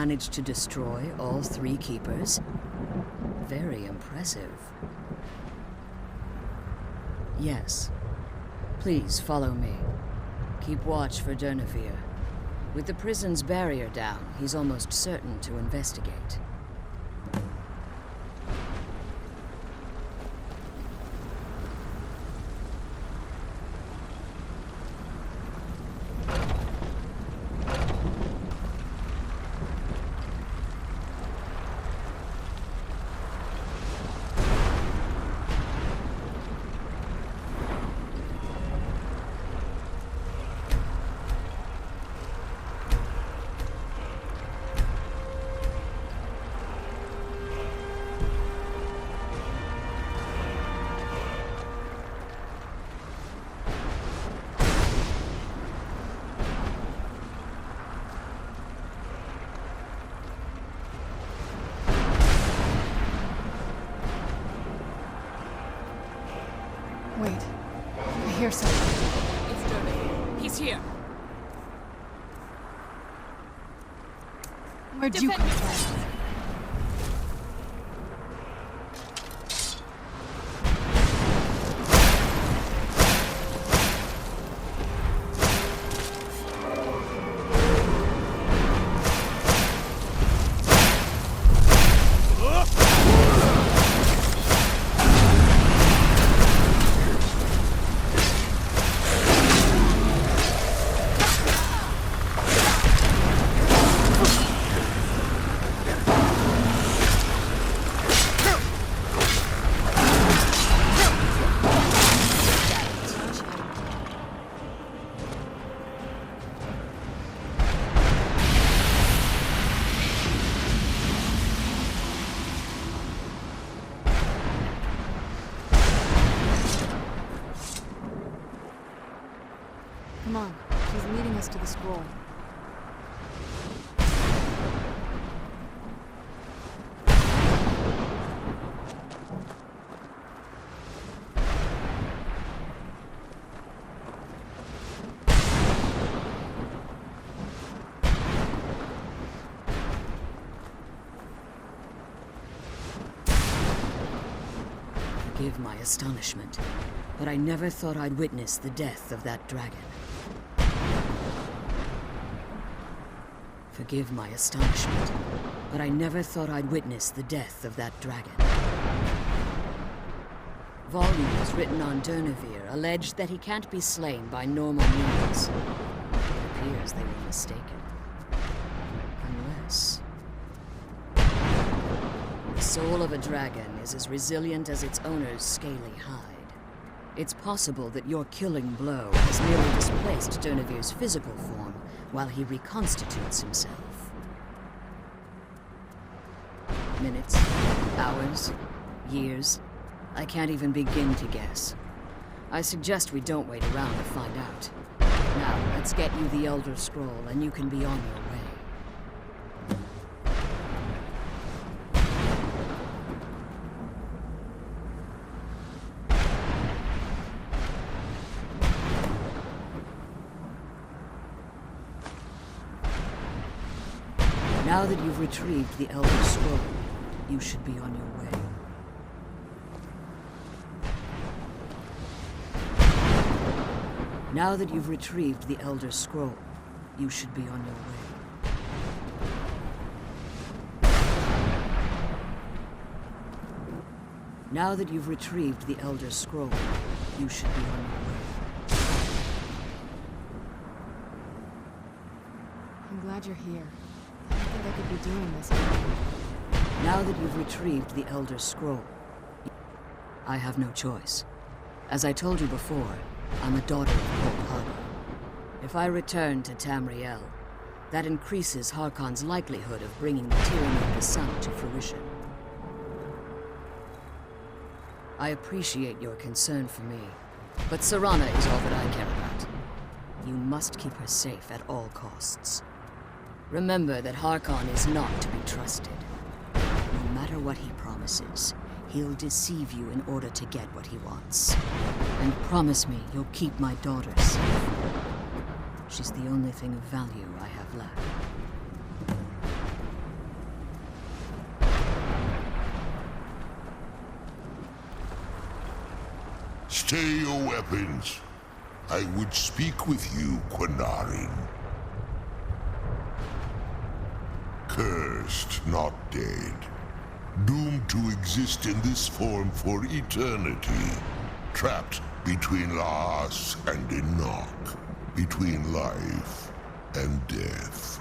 managed to destroy all 3 keepers? Very impressive. Yes. Please follow me. Keep watch for Durnevere. With the prison's barrier down, he's almost certain to investigate. Wait. I hear something. It's Derby. He's here. Where'd you come from? Come on, she's leading us to the scroll. Forgive my astonishment, but I never thought I'd witness the death of that dragon. Forgive my astonishment, but I never thought I'd witness the death of that dragon. Volumes written on Durnevere allege that he can't be slain by normal means. It appears they were mistaken. Unless... the soul of a dragon is as resilient as its owner's scaly hide. It's possible that your killing blow has merely displaced Durnevere's physical form while he reconstitutes himself. Minutes, hours, years. I can't even begin to guess. I suggest we don't wait around to find out. Now, let's get you the Elder Scroll and you can be on your way. Now that you've retrieved the Elder Scroll, you should be on your way. Now that you've retrieved the Elder Scroll, you should be on your way. Now that you've retrieved the Elder Scroll, you should be on your way. I'm glad you're here. I don't think I could be doing this alone. Now that you've retrieved the Elder Scroll, I have no choice. As I told you before, I'm a daughter of Hope Harbor. If I return to Tamriel, that increases Harkon's likelihood of bringing the tyranny of the sun to fruition. I appreciate your concern for me, but Serana is all that I care about. You must keep her safe at all costs. Remember that Harkon is not to be trusted. No matter what he promises, he'll deceive you in order to get what he wants. And promise me you'll keep my daughter safe. She's the only thing of value I have left. Stay your weapons. I would speak with you, Quinarin. Cursed, not dead. Doomed to exist in this form for eternity. Trapped between Laas and Enoch. Between life and death.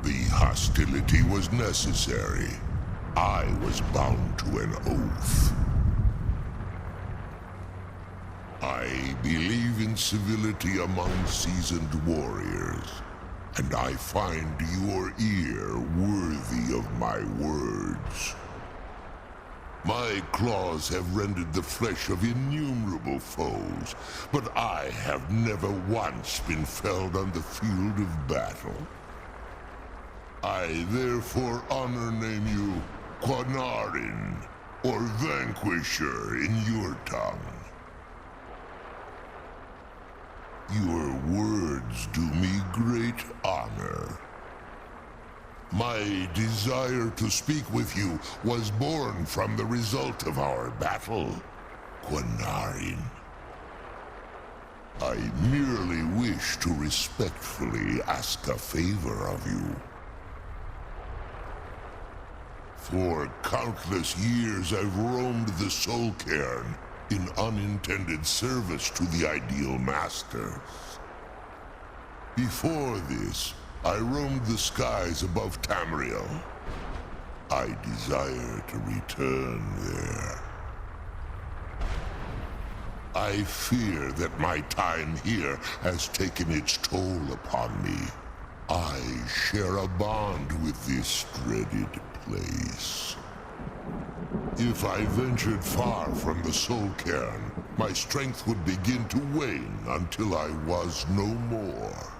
The hostility was necessary. I was bound to an oath. I believe in civility among seasoned warriors, and I find your ear worthy of my words. My claws have rended the flesh of innumerable foes, but I have never once been felled on the field of battle. I therefore name you Quinarin, or Vanquisher in your tongue. Your words do me great honor. My desire to speak with you was born from the result of our battle, Quinarin. I merely wish to respectfully ask a favor of you. For countless years I've roamed the Soul Cairn in unintended service to the Ideal Masters. Before this, I roamed the skies above Tamriel. I desire to return there. I fear that my time here has taken its toll upon me. I share a bond with this dreaded place. If I ventured far from the Soul Cairn, my strength would begin to wane until I was no more.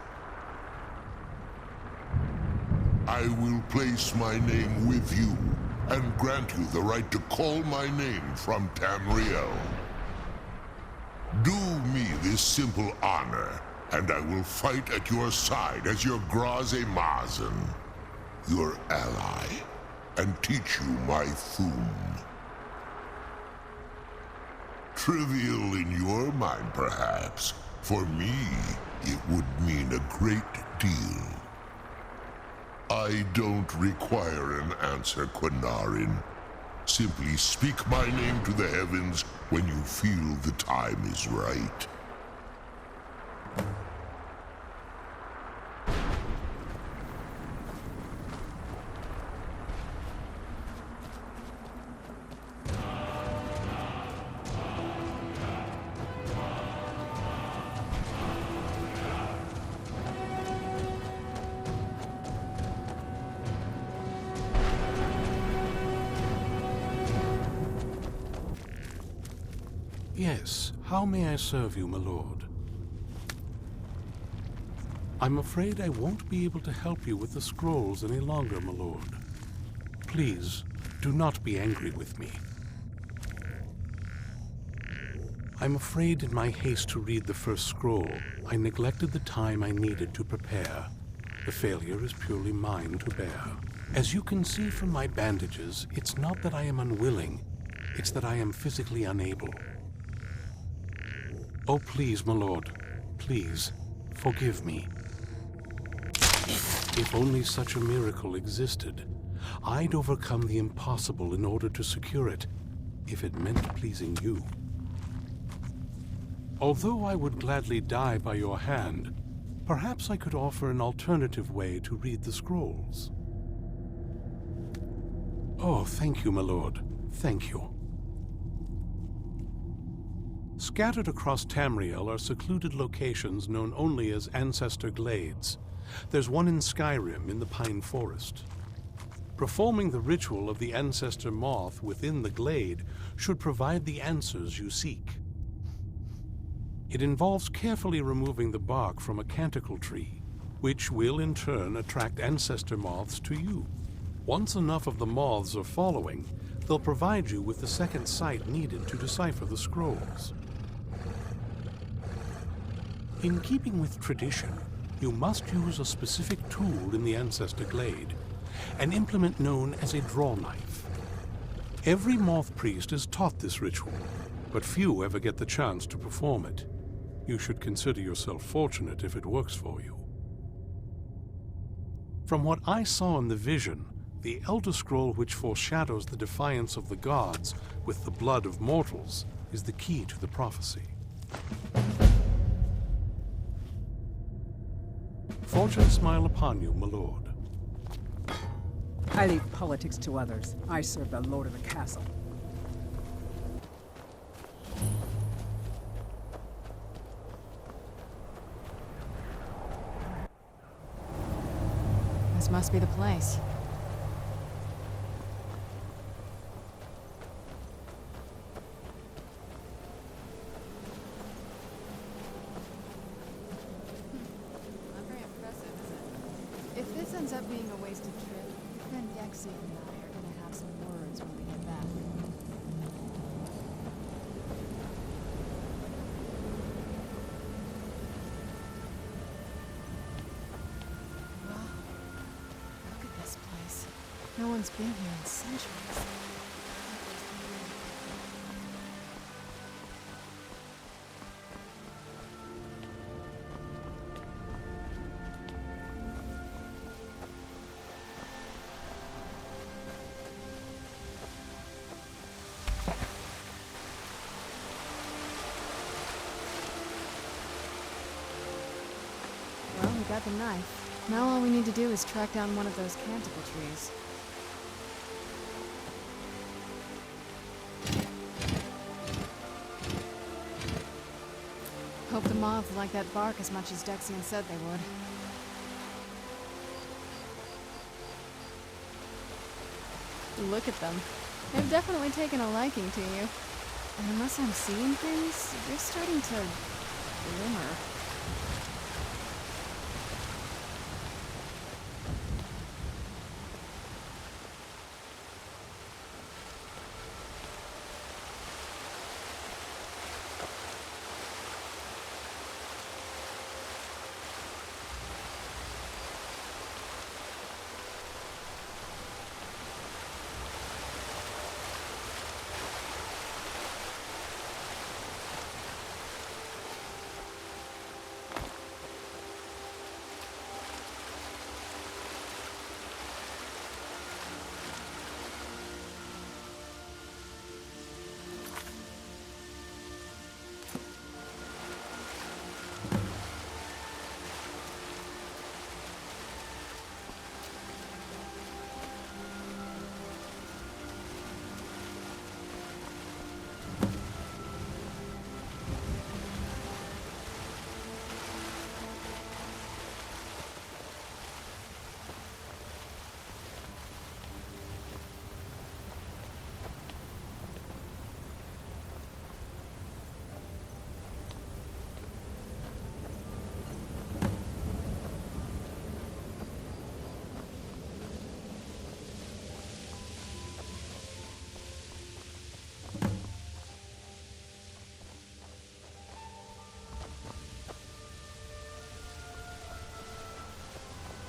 I will place my name with you, and grant you the right to call my name from Tamriel. Do me this simple honor, and I will fight at your side as your Graze Mazen, your ally, and teach you my Thum. Trivial in your mind, perhaps. For me, it would mean a great deal. I don't require an answer, Quinarin. Simply speak my name to the heavens when you feel the time is right. Yes, how may I serve you, my lord? I'm afraid I won't be able to help you with the scrolls any longer, my lord. Please, do not be angry with me. I'm afraid in my haste to read the first scroll, I neglected the time I needed to prepare. The failure is purely mine to bear. As you can see from my bandages, it's not that I am unwilling, it's that I am physically unable. Oh, please, my lord, please, forgive me. If only such a miracle existed, I'd overcome the impossible in order to secure it, if it meant pleasing you. Although I would gladly die by your hand, perhaps I could offer an alternative way to read the scrolls. Oh, thank you, my lord, thank you. Scattered across Tamriel are secluded locations known only as Ancestor Glades. There's one in Skyrim in the Pine Forest. Performing the ritual of the Ancestor Moth within the glade should provide the answers you seek. It involves carefully removing the bark from a canticle tree, which will in turn attract Ancestor Moths to you. Once enough of the moths are following, they'll provide you with the second sight needed to decipher the scrolls. In keeping with tradition, you must use a specific tool in the Ancestor Glade, an implement known as a draw knife. Every moth priest is taught this ritual, but few ever get the chance to perform it. You should consider yourself fortunate if it works for you. From what I saw in the vision, the Elder Scroll which foreshadows the defiance of the gods with the blood of mortals is the key to the prophecy. Fortune smile upon you, my lord. I leave politics to others. I serve the lord of the castle. This must be the place. Not very impressive, is it? If this ends up being a wasted trip, then Dexy and I are gonna have some words when we get back. Wow. Look at this place. No one's been here in centuries. Well, we got the knife. Now all we need to do is track down one of those canticle trees. Hope the moths like that bark as much as Dexian said they would. Look at them. They've definitely taken a liking to you. And unless I'm seeing things, you're starting to glimmer.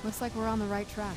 Looks like we're on the right track.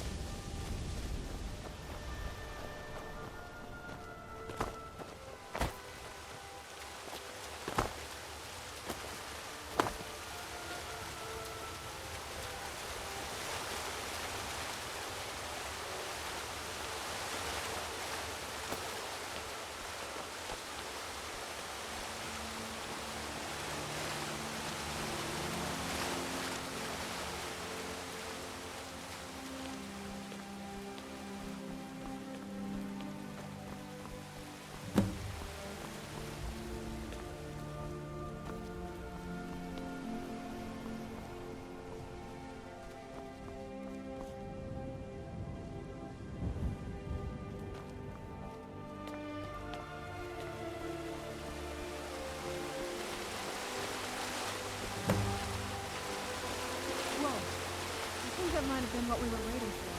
That might have been what we were waiting for.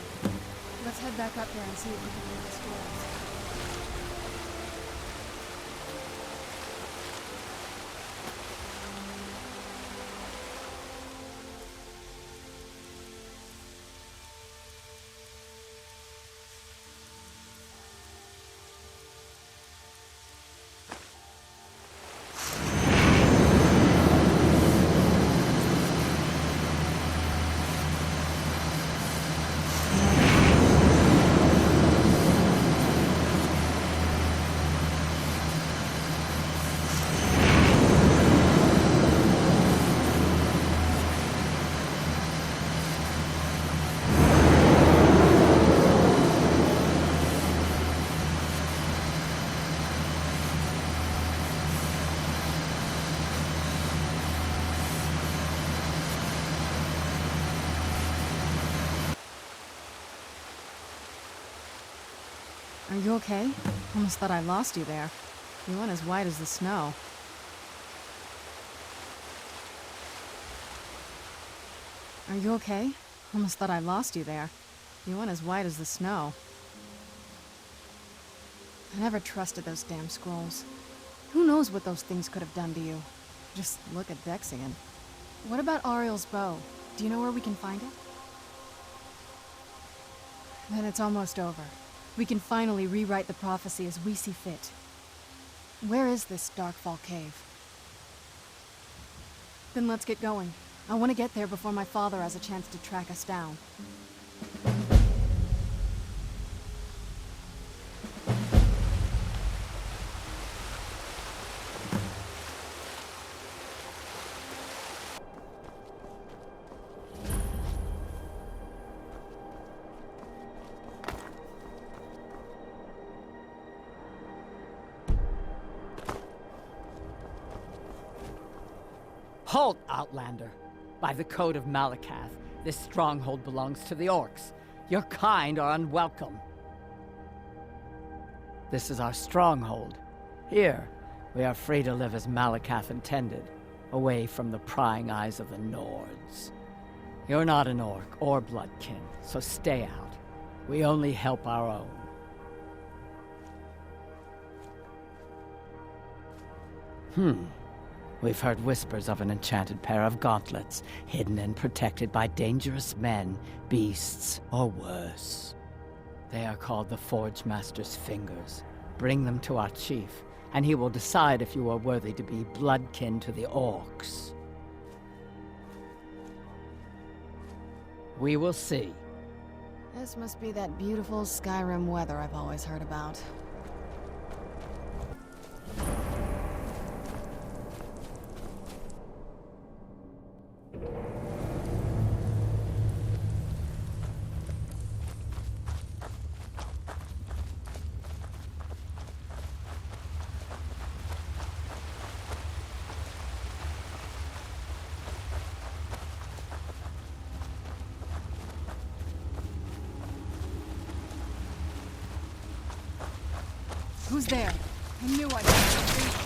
Let's head back up there and see if we can move the scrolls. Are you okay? Almost thought I lost you there. You went as white as the snow. Are you okay? Almost thought I lost you there. You went as white as the snow. I never trusted those damn scrolls. Who knows what those things could have done to you? Just look at Dexian. What about Aurie-El's bow? Do you know where we can find it? Then it's almost over. We can finally rewrite the prophecy as we see fit. Where is this Darkfall cave? Then let's get going. I want to get there before my father has a chance to track us down. Halt, Outlander! By the code of Malakath, this stronghold belongs to the Orcs. Your kind are unwelcome. This is our stronghold. Here, we are free to live as Malakath intended, away from the prying eyes of the Nords. You're not an Orc or Bloodkin, so stay out. We only help our own. We've heard whispers of an enchanted pair of gauntlets, hidden and protected by dangerous men, beasts, or worse. They are called the Forge Master's Fingers. Bring them to our chief, and he will decide if you are worthy to be bloodkin to the Orcs. We will see. This must be that beautiful Skyrim weather I've always heard about. Who's there? I knew I'd see something.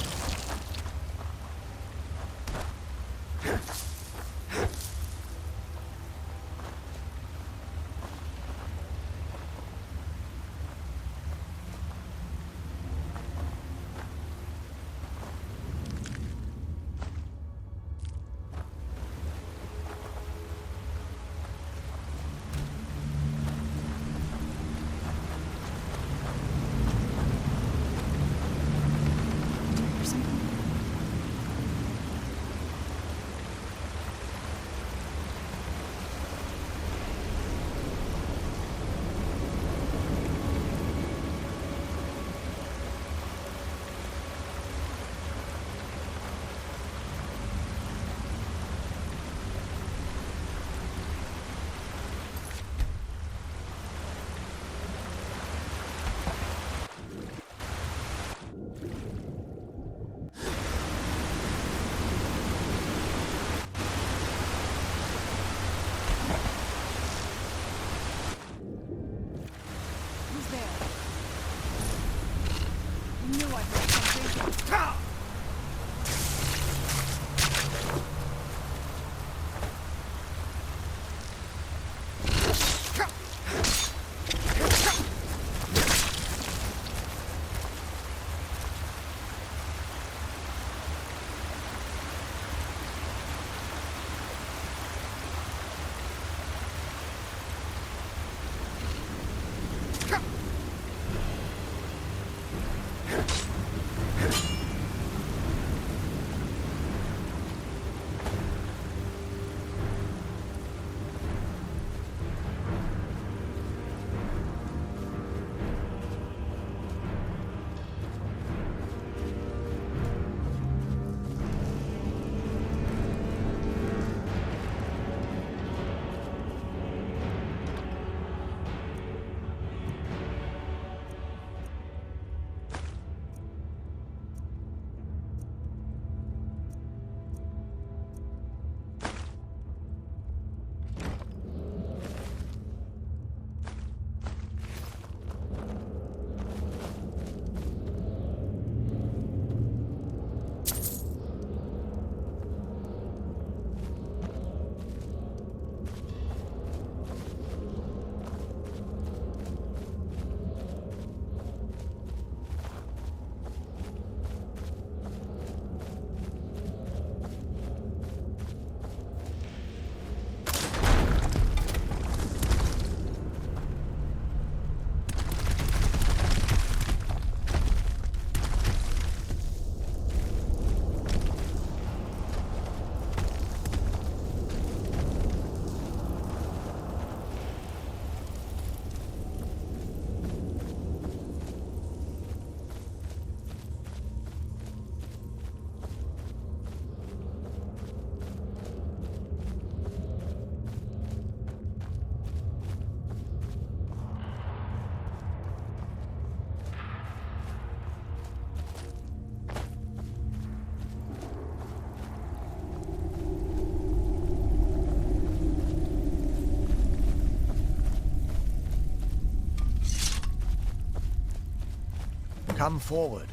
Come forward.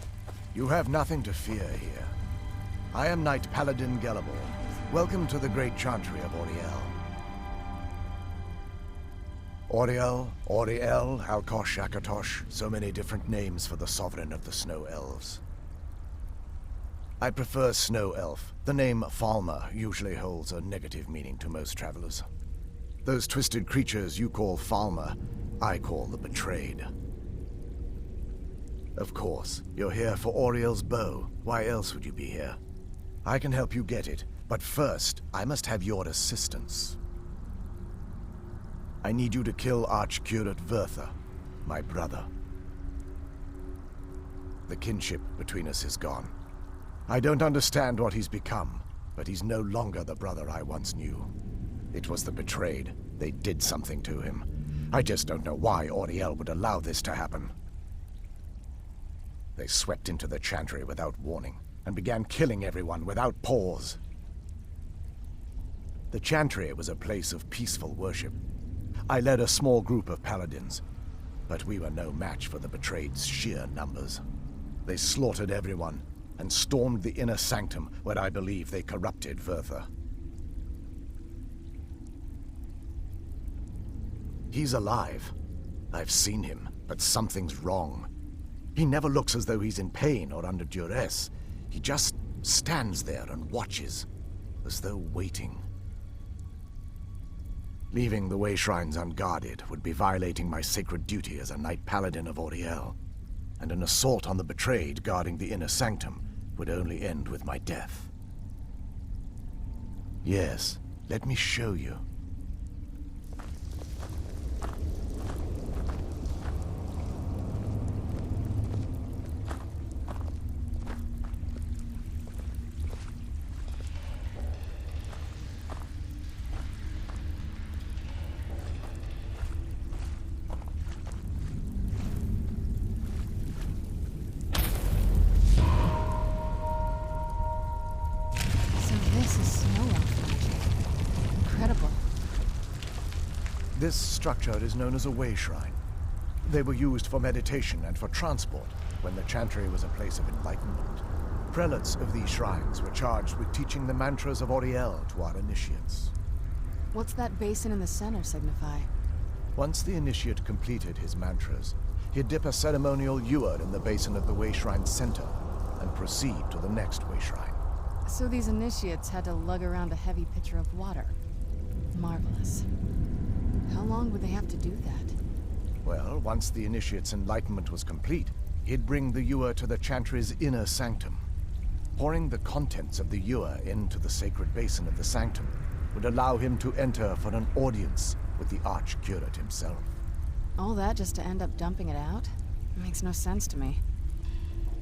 You have nothing to fear here. I am Knight Paladin Gelabor. Welcome to the great chantry of Aurie-El. Aurie-El, Aurie-El, Alkosh, Akatosh, so many different names for the sovereign of the Snow Elves. I prefer Snow Elf. The name Falmer usually holds a negative meaning to most travelers. Those twisted creatures you call Falmer, I call the Betrayed. Of course, you're here for Aurie-El's bow. Why else would you be here? I can help you get it, but first, I must have your assistance. I need you to kill Archcurate Vertha, my brother. The kinship between us is gone. I don't understand what he's become, but he's no longer the brother I once knew. It was the Betrayed. They did something to him. I just don't know why Aurie-El would allow this to happen. They swept into the chantry without warning, and began killing everyone without pause. The chantry was a place of peaceful worship. I led a small group of paladins, but we were no match for the Betrayed's sheer numbers. They slaughtered everyone, and stormed the inner sanctum where I believe they corrupted Vertha. He's alive. I've seen him, but something's wrong. He never looks as though he's in pain or under duress. He just stands there and watches, as though waiting. Leaving the way shrines unguarded would be violating my sacred duty as a Knight Paladin of Aurie-El, and an assault on the Betrayed guarding the inner sanctum would only end with my death. Yes, let me show you. This structure is known as a way shrine. They were used for meditation and for transport when the chantry was a place of enlightenment. Prelates of these shrines were charged with teaching the mantras of Aurie-El to our initiates. What's that basin in the center signify? Once the initiate completed his mantras, he'd dip a ceremonial ewer in the basin of the way shrine's center and proceed to the next way shrine. So these initiates had to lug around a heavy pitcher of water. Marvelous. How long would they have to do that? Well, once the initiate's enlightenment was complete, he'd bring the ewer to the chantry's inner sanctum. Pouring the contents of the ewer into the sacred basin of the sanctum would allow him to enter for an audience with the Archcurate himself. All that just to end up dumping it out? It makes no sense to me.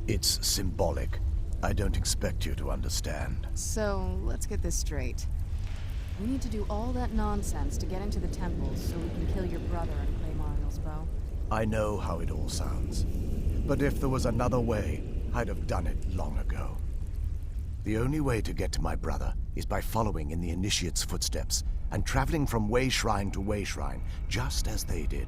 It's symbolic. I don't expect you to understand. So, let's get this straight. We need to do all that nonsense to get into the temples so we can kill your brother and claim Aurie-El's bow. I know how it all sounds. But if there was another way, I'd have done it long ago. The only way to get to my brother is by following in the initiate's footsteps and traveling from way shrine to way shrine, just as they did.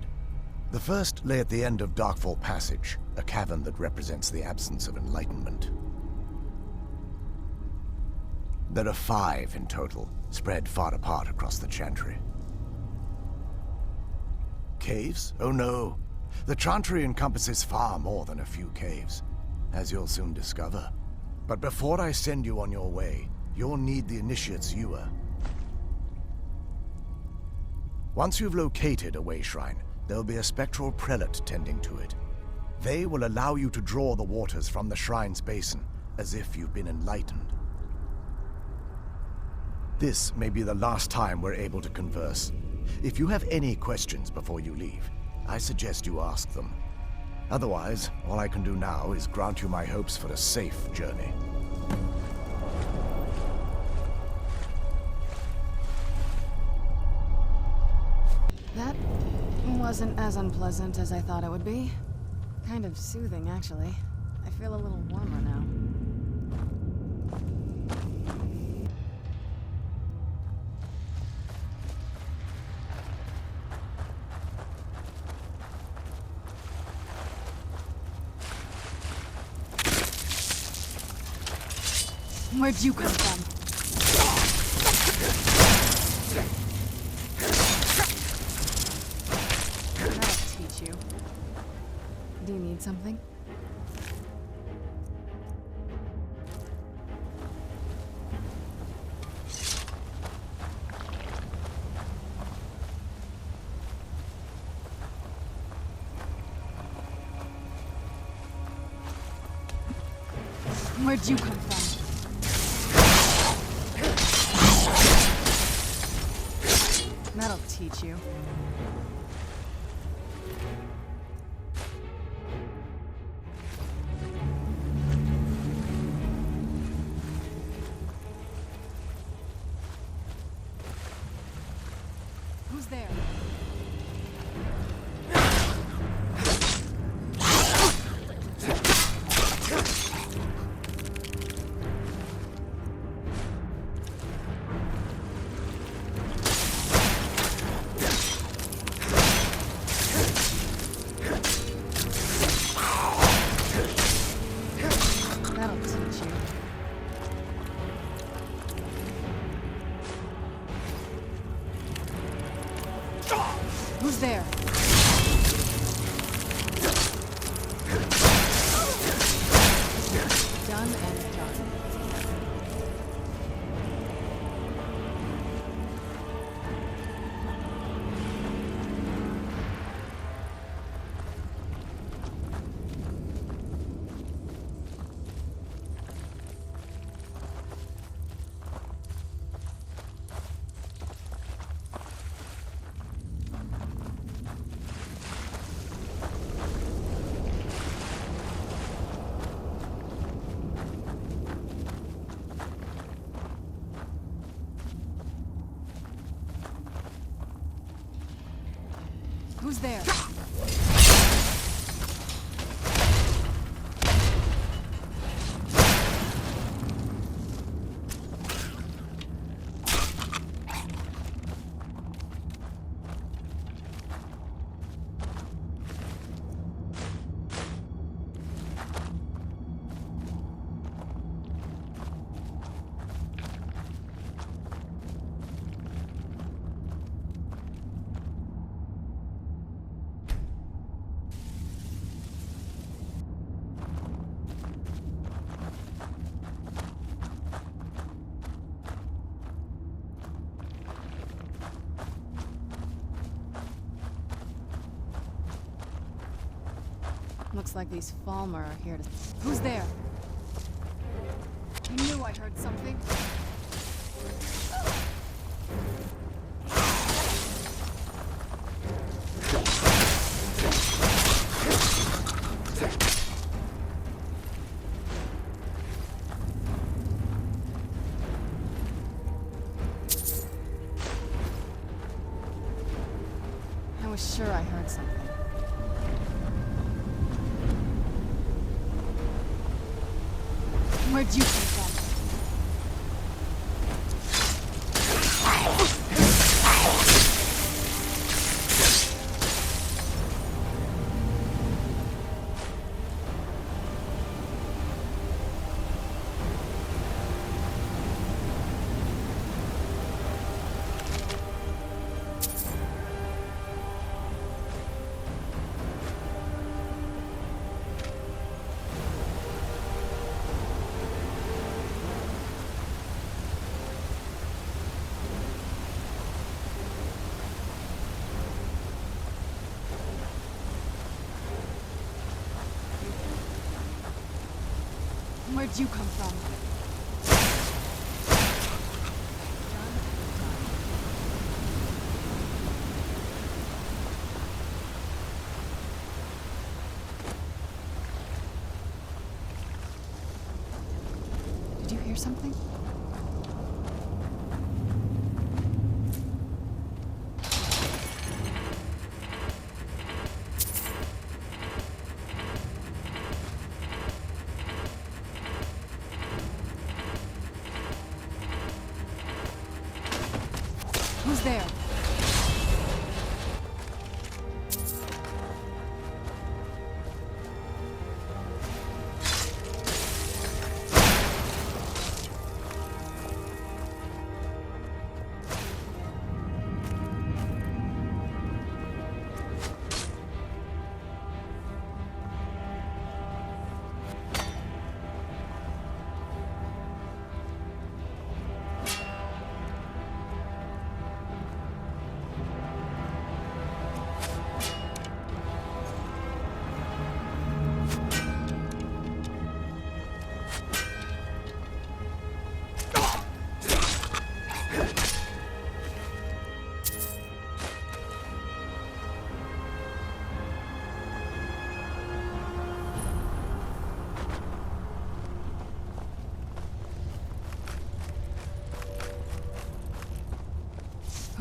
The first lay at the end of Darkfall Passage, a cavern that represents the absence of enlightenment. There are 5 in total, spread far apart across the chantry. Caves? Oh no. The chantry encompasses far more than a few caves, as you'll soon discover. But before I send you on your way, you'll need the initiate's ewer. Once you've located a way shrine, there'll be a spectral prelate tending to it. They will allow you to draw the waters from the shrine's basin, as if you've been enlightened. This may be the last time we're able to converse. If you have any questions before you leave, I suggest you ask them. Otherwise, all I can do now is grant you my hopes for a safe journey. That wasn't as unpleasant as I thought it would be. Kind of soothing, actually. I feel a little warmer now. Where'd you come from? That'll teach you. Do you need something? Where'd you come from? That'll teach you. Who's there? That'll teach you. Who's there? Done and done. Who's there? Looks like these Falmer are here to... Who's there? I knew I heard something. I was sure I heard something. Where'd you come from? Where'd you come from? Did you hear something? Who's there?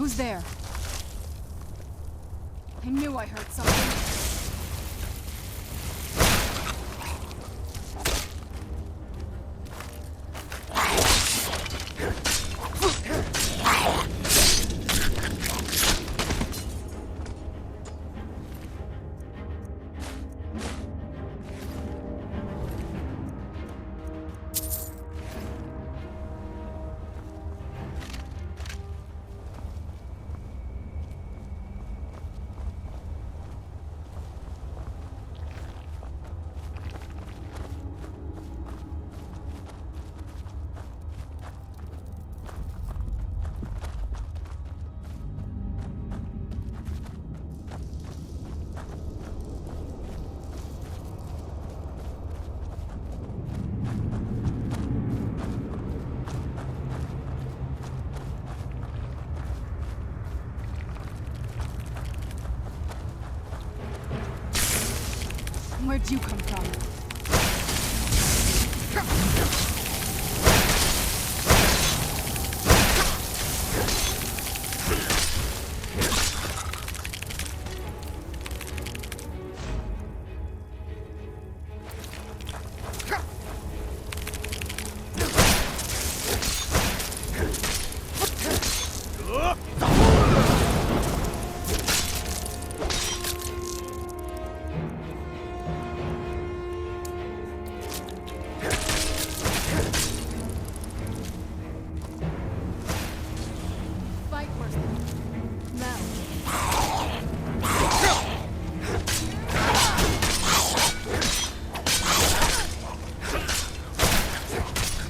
Who's there? I knew I heard something. Where'd you come from?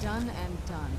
Done and done.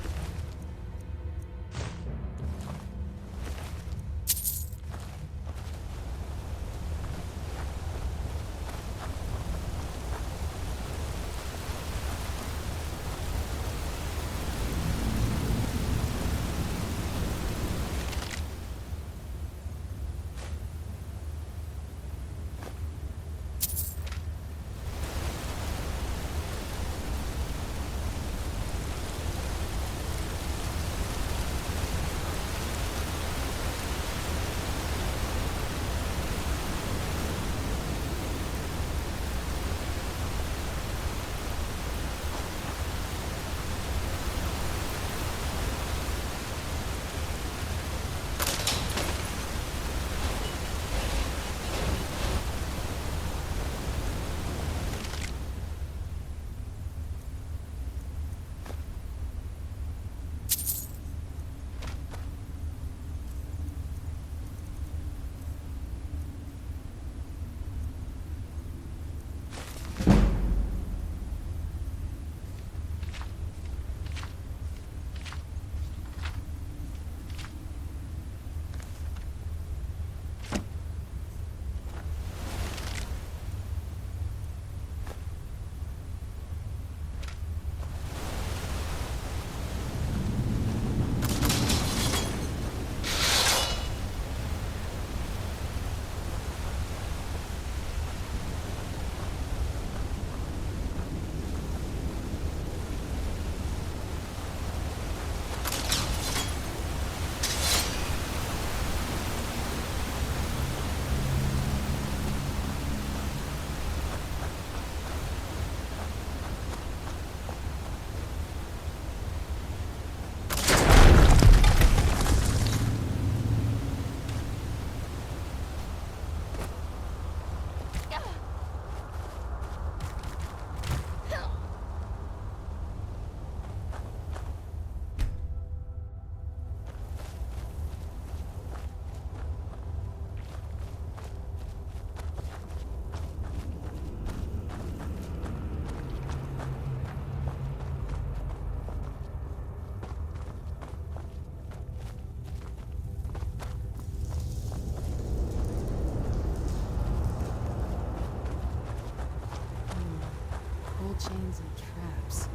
Chains and traps.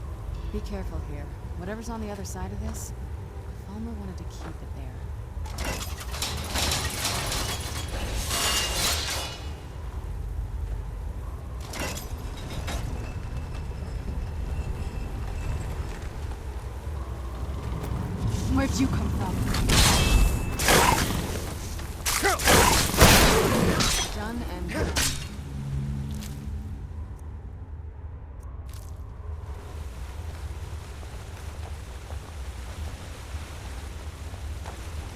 Be careful here. Whatever's on the other side of this, Falmer wanted to keep it there. Where'd you come from? done, and...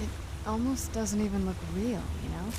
It almost doesn't even look real, you know?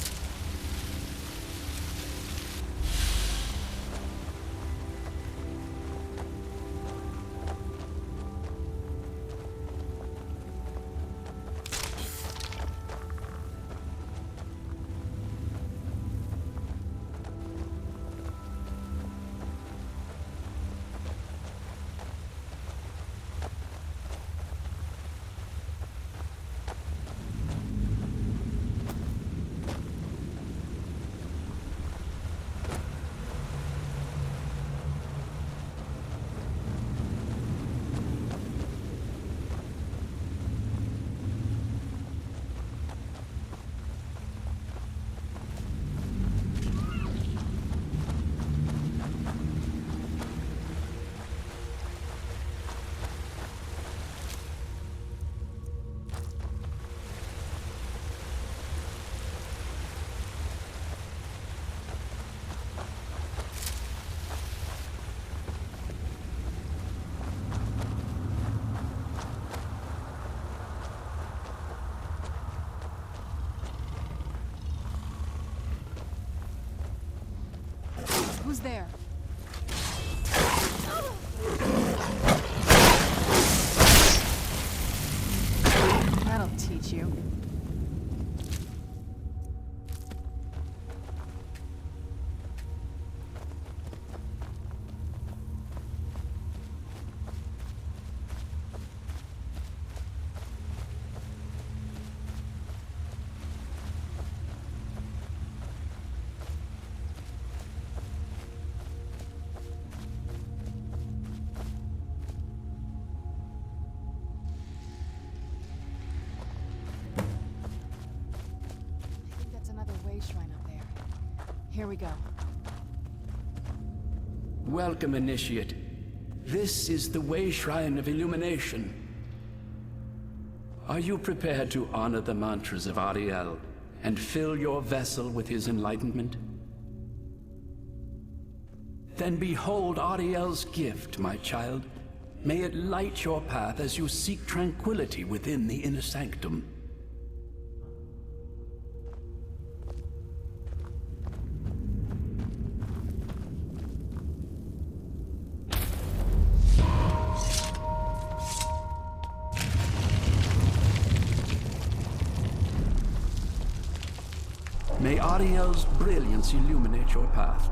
Who's there? That'll teach you. Shrine up there. Here we go. Welcome, Initiate. This is the Way Shrine of Illumination. Are you prepared to honor the mantras of Aurie-El and fill your vessel with his enlightenment? Then behold Aurie-El's gift, my child. May it light your path as you seek tranquility within the inner sanctum. May Aurie-El's brilliance illuminate your path.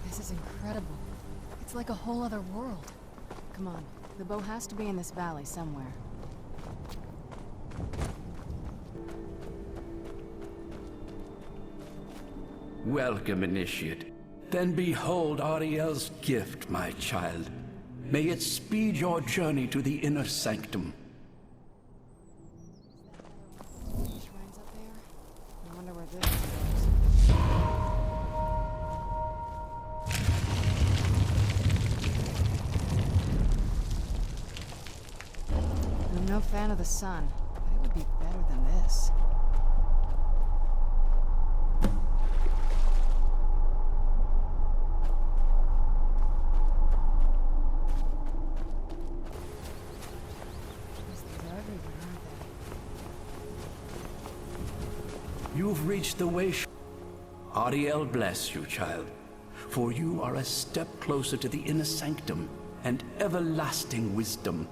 This is incredible. It's like a whole other world. Come on, the bow has to be in this valley somewhere. Welcome, Initiate. Then behold Aurie-El's gift, my child. May it speed your journey to the inner sanctum. Shrines up there? I wonder where this goes. I'm no fan of the sun, but it would be better than this. You've reached the way. Aurie-El bless you, child, for you are a step closer to the inner sanctum and everlasting wisdom.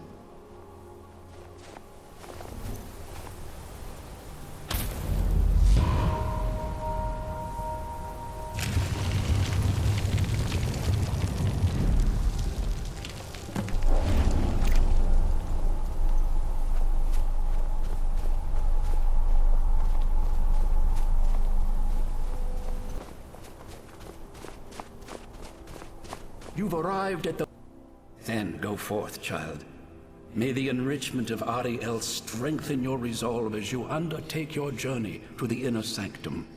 You've arrived at the... Then go forth, child. May the enrichment of Aurie-El strengthen your resolve as you undertake your journey to the inner sanctum.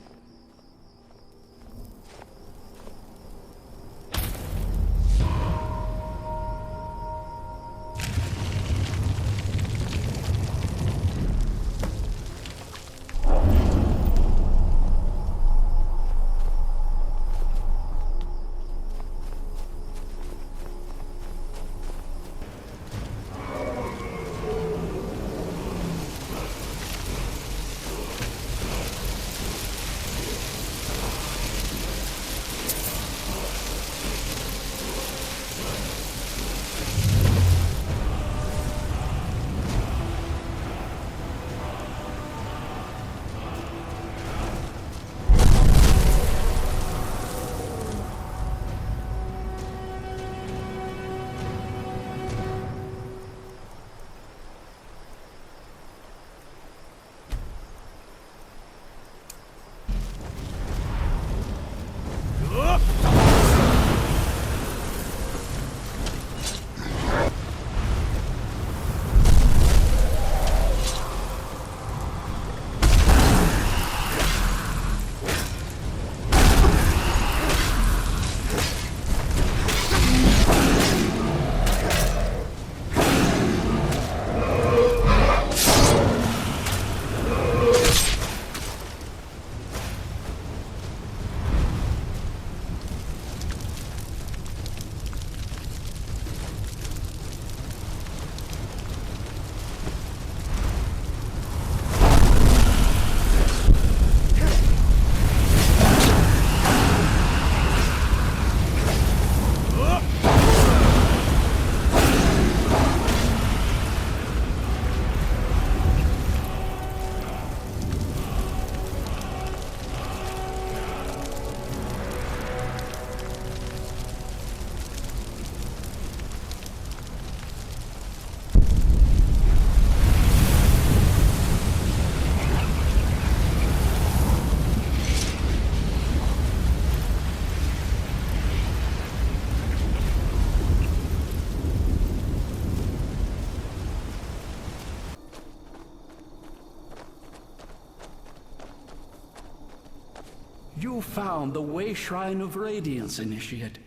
You found the Way Shrine of Radiance, Initiate.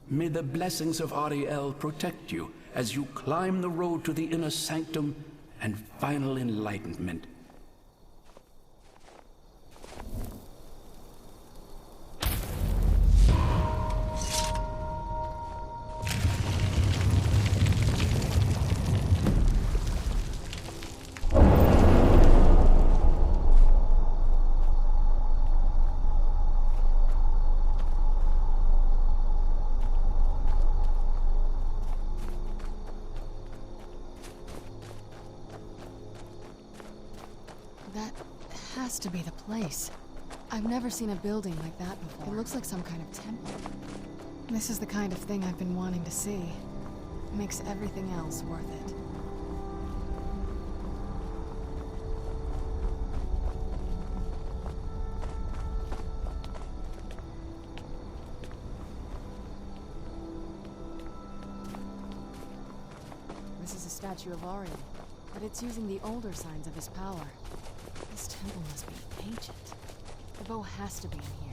May the blessings of Aurie-El protect you as you climb the road to the inner sanctum and final enlightenment. That has to be the place. I've never seen a building like that before. It looks like some kind of temple. This is the kind of thing I've been wanting to see. Makes everything else worth it. This is a statue of Aurie-El, but it's using the older signs of his power. This temple must be ancient. The bow has to be in here.